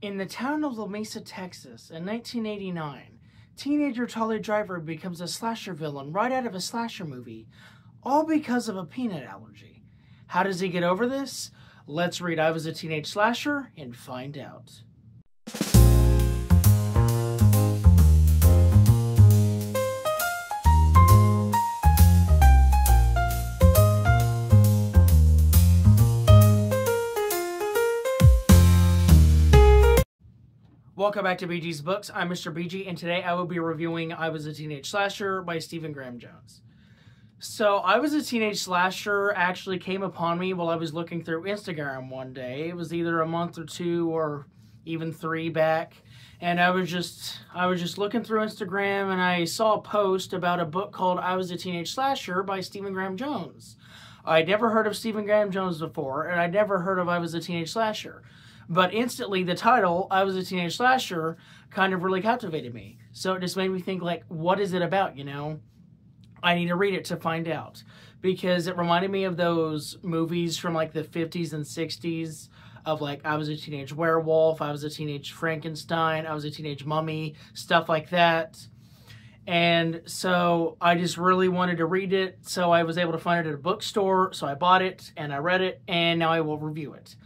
In the town of La Mesa, Texas, in 1989, teenager Tolly Driver becomes a slasher villain right out of a slasher movie, all because of a peanut allergy. How does he get over this? Let's read I Was a Teenage Slasher and find out. Welcome back to BG's Books. I'm Mr. BG, and today I will be reviewing I Was a Teenage Slasher by Stephen Graham Jones. So, I Was a Teenage Slasher actually came upon me while I was looking through Instagram one day. It was either a month or two or even 3 back, and I was just looking through Instagram, and I saw a post about a book called I Was a Teenage Slasher by Stephen Graham Jones. I'd never heard of Stephen Graham Jones before, and I'd never heard of I Was a Teenage Slasher. But instantly, the title, I Was a Teenage Slasher, kind of really captivated me. So it just made me think, like, what is it about, you know? I need to read it to find out. Because it reminded me of those movies from, like, the 50s and 60s of, like, I Was a Teenage Werewolf, I Was a Teenage Frankenstein, I Was a Teenage Mummy, stuff like that. And so I just really wanted to read it, so I was able to find it at a bookstore, so I bought it, and I read it, and now I will review it.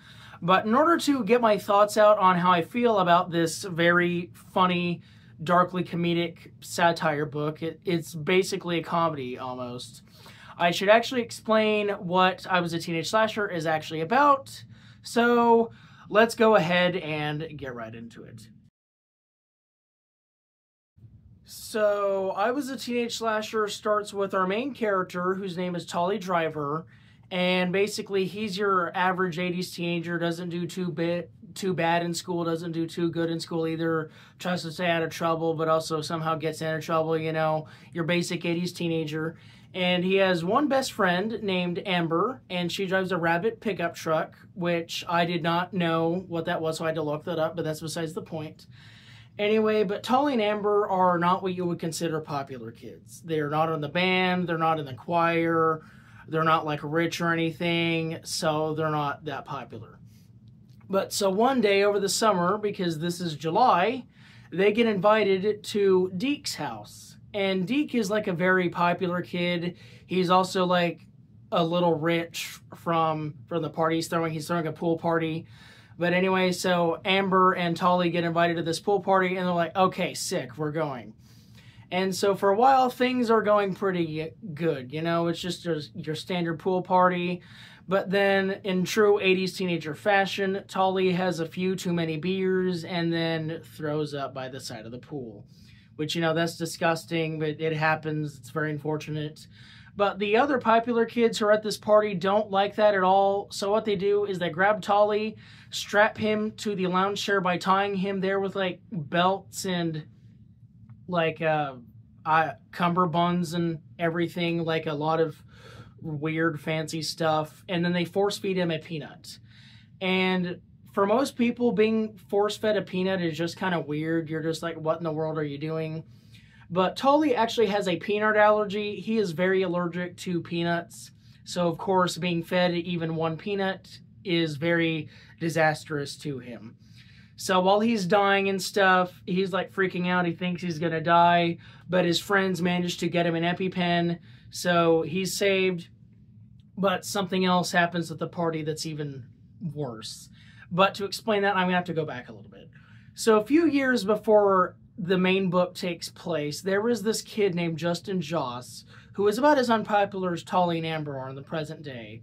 But in order to get my thoughts out on how I feel about this very funny, darkly comedic satire book, it's basically a comedy almost, I should actually explain what I Was a Teenage Slasher is actually about. So let's go ahead and get right into it. So I Was a Teenage Slasher starts with our main character, whose name is Tolly Driver. And basically, he's your average 80s teenager, doesn't do too bad in school, doesn't do too good in school either, tries to stay out of trouble, but also somehow gets into trouble, you know, your basic 80s teenager. And he has one best friend named Amber, and she drives a rabbit pickup truck, which I did not know what that was, so I had to look that up, but that's besides the point. Anyway, but Tolly and Amber are not what you would consider popular kids. They're not in the band, they're not in the choir, they're not like rich or anything, so they're not that popular. But so one day over the summer, because this is July, they get invited to Deke's house. And Deke is like a very popular kid. He's also like a little rich from the party he's throwing. He's throwing a pool party. But anyway, so Amber and Tolly get invited to this pool party, and they're like, okay, sick, we're going. And so for a while, things are going pretty good, you know, it's just your standard pool party. But then, in true 80s teenager fashion, Tolly has a few too many beers and then throws up by the side of the pool. Which, you know, that's disgusting, but it happens, it's very unfortunate. But the other popular kids who are at this party don't like that at all. So what they do is they grab Tolly, strap him to the lounge chair by tying him there with, like, belts and like cummerbunds and everything, like a lot of weird fancy stuff, and then they force feed him a peanut. And for most people, being force fed a peanut is just kind of weird. You're just like, what in the world are you doing? But Tolly actually has a peanut allergy. He is very allergic to peanuts, so of course being fed even one peanut is very disastrous to him. So while he's dying and stuff, he's like freaking out. He thinks he's going to die, but his friends manage to get him an EpiPen, so he's saved. But something else happens at the party that's even worse. But to explain that, I'm going to have to go back a little bit. So a few years before the main book takes place, there was this kid named Justin Joss, who is about as unpopular as Tolly and Amber are in the present day.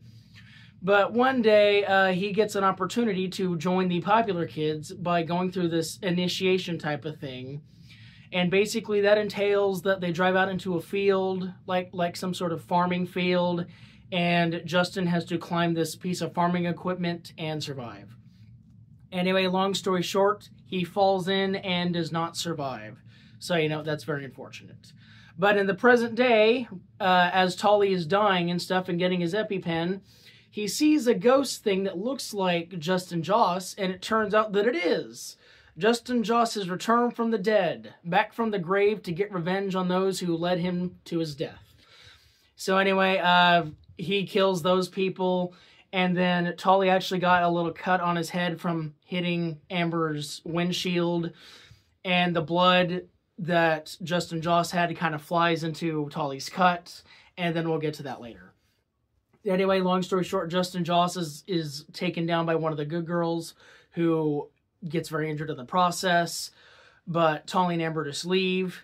But one day, he gets an opportunity to join the popular kids by going through this initiation type of thing. And basically that entails that they drive out into a field, like some sort of farming field, and Justin has to climb this piece of farming equipment and survive. Anyway, long story short, he falls in and does not survive. So, you know, that's very unfortunate. But in the present day, as Tolly is dying and stuff and getting his EpiPen, he sees a ghost thing that looks like Justin Joss, and it turns out that it is. Justin Joss has returned from the dead, back from the grave to get revenge on those who led him to his death. So anyway, he kills those people, And then Tolly actually got a little cut on his head from hitting Amber's windshield. And the blood that Justin Joss had kind of flies into Tolly's cut. And then we'll get to that later. Anyway, long story short, Justin Joss is taken down by one of the good girls who gets very injured in the process. But Tolly and Amber just leave.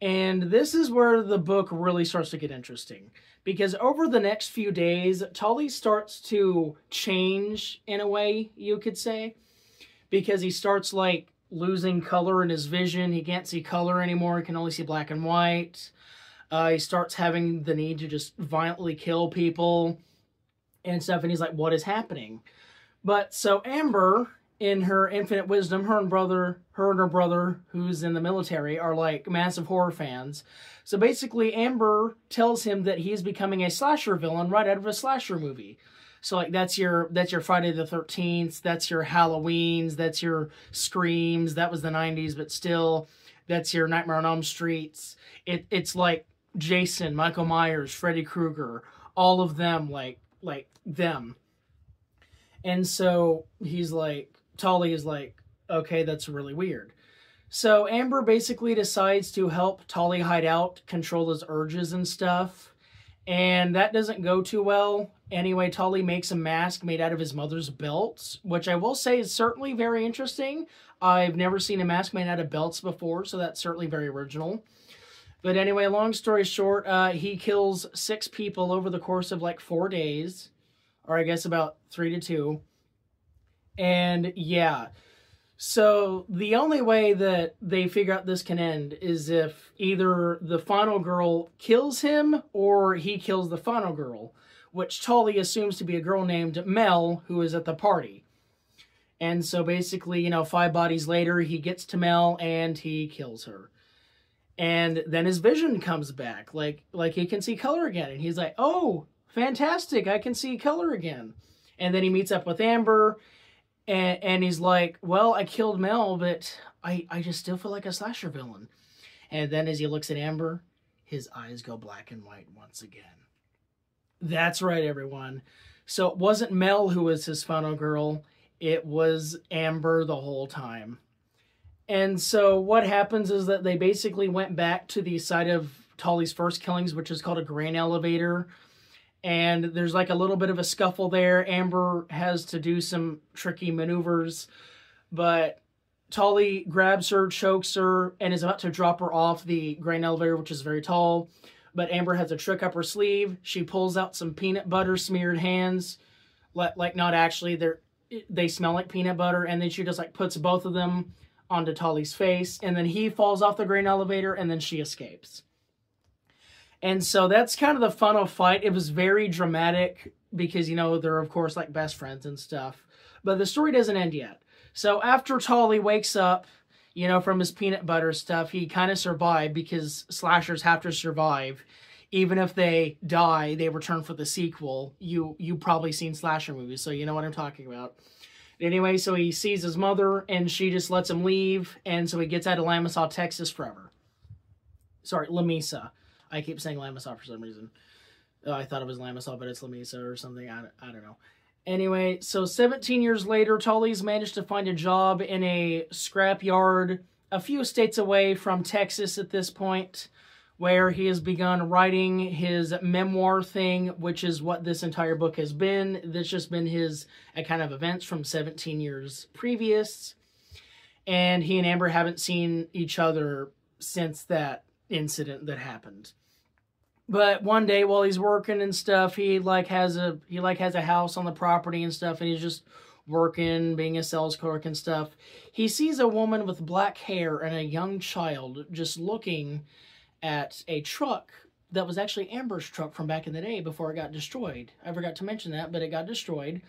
And this is where the book really starts to get interesting. Because over the next few days, Tolly starts to change in a way, you could say. Because he starts, like, losing color in his vision. He can't see color anymore. He can only see black and white. He starts having the need to just violently kill people and stuff. And he's like, what is happening? But so Amber, in her infinite wisdom, her and her brother, who's in the military, are like massive horror fans. So basically, Amber tells him that he's becoming a slasher villain right out of a slasher movie. So like that's your Friday the 13th, that's your Halloweens, that's your Screams. That was the 90s, but still, that's your Nightmare on Elm Streets. It's like Jason, Michael Myers, Freddy Krueger, all of them like them. And so he's like, Tolly is like, okay, that's really weird. So Amber basically decides to help Tolly hide out, control his urges and stuff. And that doesn't go too well. Anyway, Tolly makes a mask made out of his mother's belts, which I will say is certainly very interesting. I've never seen a mask made out of belts before, so that's certainly very original. But anyway, long story short, he kills 6 people over the course of like 4 days. Or I guess about 3 to 2. And yeah, so the only way that they figure out this can end is if either the final girl kills him or he kills the final girl, which Tolly assumes to be a girl named Mel who is at the party. And so basically, you know, 5 bodies later, he gets to Mel and he kills her. And then his vision comes back, like he can see color again. And he's like, oh, fantastic, I can see color again. And then he meets up with Amber. And he's like, well, I killed Mel, but I just still feel like a slasher villain. And then as he looks at Amber, his eyes go black and white once again. That's right, everyone. So it wasn't Mel who was his final girl. It was Amber the whole time. And so what happens is that they basically went back to the site of Tolly's first killings, which is called a grain elevator. And there's like a little bit of a scuffle there. Amber has to do some tricky maneuvers. But Tolly grabs her, chokes her, and is about to drop her off the grain elevator, which is very tall. But Amber has a trick up her sleeve. She pulls out some peanut butter smeared hands. Like not actually, they smell like peanut butter. And then she just like puts both of them onto Tolly's face. And then he falls off the grain elevator and then she escapes. And so that's kind of the final fight. It was very dramatic because, you know, they're, of course, like best friends and stuff. But the story doesn't end yet. So after Tolly wakes up, you know, from his peanut butter stuff, he kind of survived because slashers have to survive. Even if they die, they return for the sequel. You've probably seen slasher movies, so you know what I'm talking about. Anyway, so he sees his mother, and she just lets him leave. And so he gets out of Lamasaw, Texas forever. Sorry, Lamesa. I keep saying Lamasaw for some reason. I thought it was Lamasaw, but it's Lamesa or something. I don't know. Anyway, so 17 years later, Tolly's managed to find a job in a scrapyard a few states away from Texas at this point, where he has begun writing his memoir thing, which is what this entire book has been. This just been his kind of events from 17 years previous. And he and Amber haven't seen each other since that incident that happened. But one day while he's working and stuff, he has a house on the property and stuff, and he's just working, being a sales clerk and stuff. He sees a woman with black hair and a young child just looking at a truck that was actually Amber's truck from back in the day before it got destroyed. I forgot to mention that, but it got destroyed.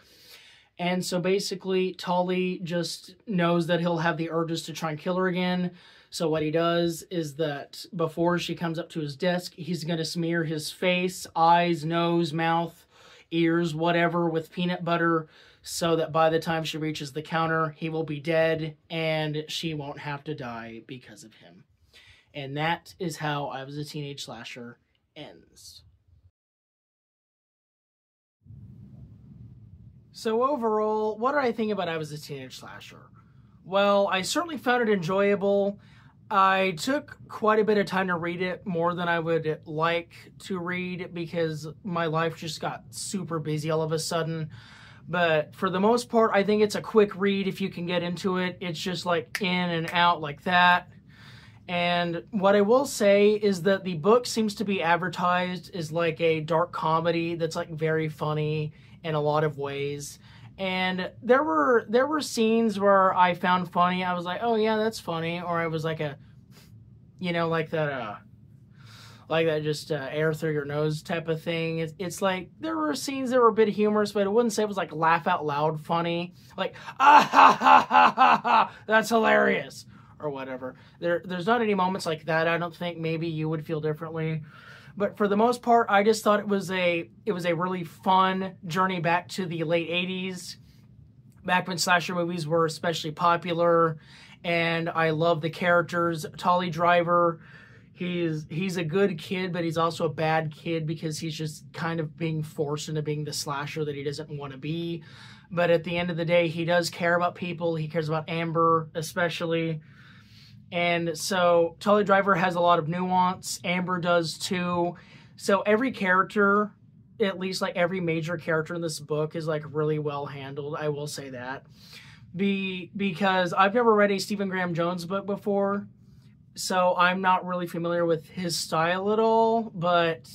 And so basically, Tolly just knows that he'll have the urges to try and kill her again. So what he does is that before she comes up to his desk, he's going to smear his face, eyes, nose, mouth, ears, whatever, with peanut butter, so that by the time she reaches the counter, he will be dead and she won't have to die because of him. And that is how I Was a Teenage Slasher ends. So overall, what did I think about I Was a Teenage Slasher? Well, I certainly found it enjoyable. I took quite a bit of time to read it, more than I would like to read, because my life just got super busy all of a sudden. But for the most part, I think it's a quick read if you can get into it. It's just like in and out like that. And what I will say is that the book seems to be advertised as like a dark comedy that's like very funny in a lot of ways. And there were scenes where I found funny. I was like, oh yeah, that's funny. Or I was like like that just air through your nose type of thing. It's like there were scenes that were a bit humorous, but I wouldn't say it was like laugh out loud funny. Like, ah ha ha ha ha ha, that's hilarious, or whatever. There's not any moments like that. I don't think. Maybe you would feel differently. But for the most part, I just thought it was a really fun journey back to the late 80s, back when slasher movies were especially popular. And I love the characters. Tolly Driver, he's a good kid, but he's also a bad kid because he's just kind of being forced into being the slasher that he doesn't want to be. But at the end of the day, he does care about people. He cares about Amber especially. And so Tolly Driver has a lot of nuance. Amber does too. So every character, at least like every major character in this book, is like really well handled. I will say that. Because I've never read a Stephen Graham Jones book before, so I'm not really familiar with his style at all. But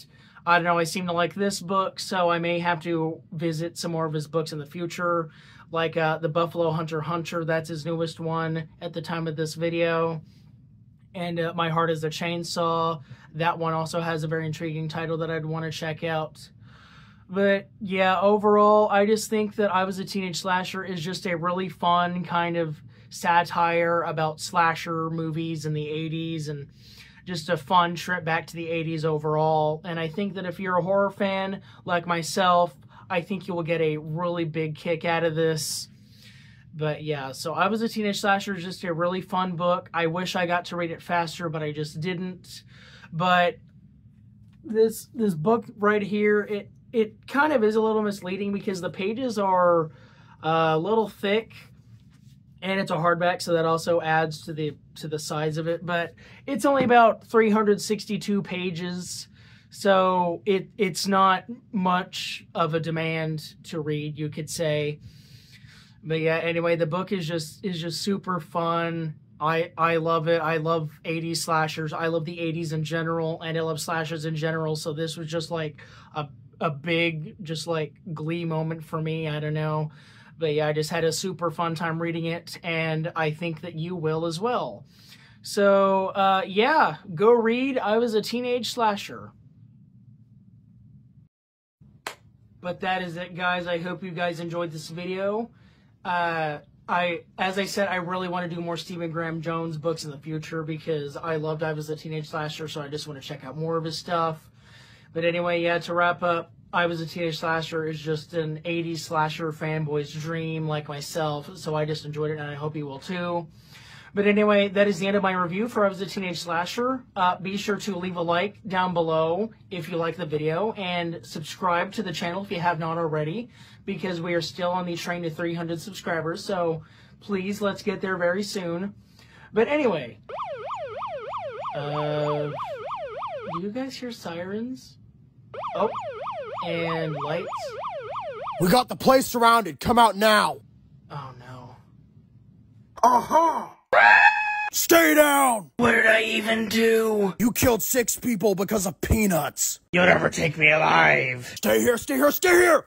I don't know, I seem to like this book, so I may have to visit some more of his books in the future. Like The Buffalo Hunter, that's his newest one at the time of this video. And My Heart is a Chainsaw, that one also has a very intriguing title that I'd want to check out. But yeah, overall, I just think that I Was a Teenage Slasher is just a really fun kind of satire about slasher movies in the 80s, and just a fun trip back to the 80s overall. And I think that if you're a horror fan like myself, I think you will get a really big kick out of this. But yeah, so I Was a Teenage Slasher is just a really fun book. I wish I got to read it faster, but I just didn't. But this book right here, it kind of is a little misleading because the pages are a little thick, and it's a hardback, so that also adds to the size of it. But it's only about 362 pages. So it's not much of a demand to read, you could say. But yeah, anyway, the book is just super fun. I love it. I love 80s slashers. I love the 80s in general, and I love slashers in general. So this was just like a big just like glee moment for me. I don't know. But yeah, I just had a super fun time reading it, and I think that you will as well. So yeah, go read I Was a Teenage Slasher. But that is it, guys. I hope you guys enjoyed this video. As I said, I really want to do more Stephen Graham Jones books in the future because I loved I Was a Teenage Slasher, so I just want to check out more of his stuff. But anyway, yeah, to wrap up, I Was a Teenage Slasher is just an 80s slasher fanboy's dream like myself, so I just enjoyed it, and I hope you will too. But anyway, that is the end of my review for I Was a Teenage Slasher. Be sure to leave a like down below if you like the video, and subscribe to the channel if you have not already, because we are still on the train to 300 subscribers, so please, let's get there very soon. But anyway, do you guys hear sirens? Oh, and lights. We got the place surrounded. Come out now. Oh no. Uh-huh. Stay down! What did I even do? You killed 6 people because of peanuts. You'll never take me alive. Stay here, stay here, stay here!